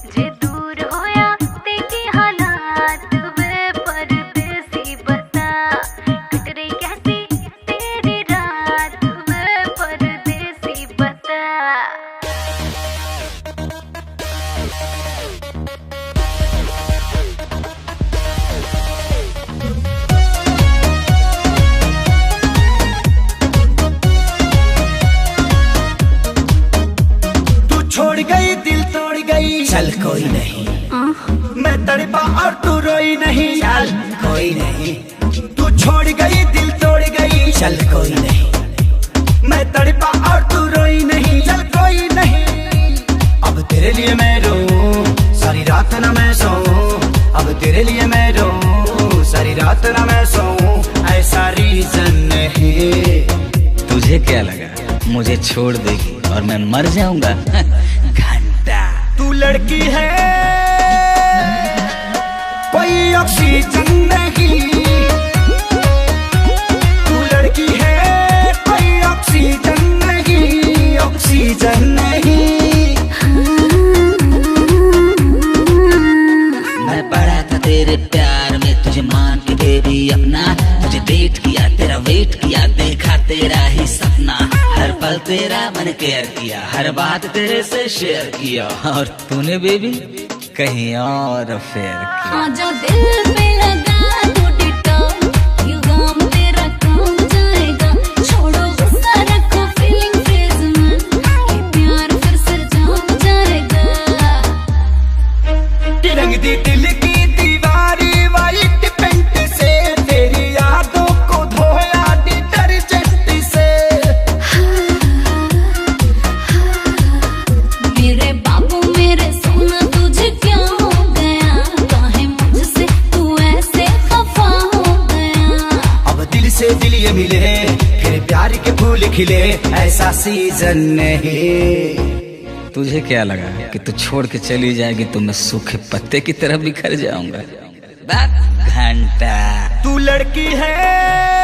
जे दूर होया तेरी हालात वे परदेसी बता, कट रही कैसी तेरी रात वे परदेसी बता। छोड़ गई दिल तोड़ गई, चल कोई नहीं, मैं तड़पा और तू रोई नहीं, चल कोई नहीं। तू छोड़ गई दिल तोड़ गई, चल कोई नहीं, मैं तड़पा और तू रोई नहीं, चल कोई नहीं। अब तेरे लिए मैं रोऊं सारी रात ना मैं सोऊं, अब तेरे लिए मैं रोऊं सारी रात ना मैं सोऊं, ऐसा रीजन नहीं। तुझे क्या लगा मुझे छोड़ देगी और मैं मर जाऊंगा? घंटा तू लड़की है कोई ऑक्सीजन नहीं, तू लड़की है कोई ऑक्सीजन नहीं, ऑक्सीजन नहीं। मैं पड़ा था तेरे प्यार में, तुझे मान के बेबी अपना, तुझे डेट किया तेरा वेट किया, देखा तेरा ही सपना, हर पल तेरा मैंने केयर किया, हर बात तेरे से शेयर किया, और तूने बेबी कहीं और अफेयर किया। हाँ जो दिल पे लगा तो डिटॉल, यू गम तेरा काम जाएगा, छोड़ो गुस्सा रखो फीलिंग फेज में, ये प्यार फिर से जाम जाएगा। रंग दी दिल की दीवारी वाइट पेंट से, तेरी यादों को धोया डिटर्जेंट से। मेरे बाबू मेरे सोना तुझे क्या हो गया, काहे मुझसे तू ऐसे खफा हो गया। अब दिल से दिल ये मिले फिर प्यार के फूल खिले, ऐसा सीजन नहीं। तुझे क्या लगा कि तू छोड़ के चली जाएगी तो मैं सूखे पत्ते की तरह बिखर जाऊंगा? घंटा तू लड़की है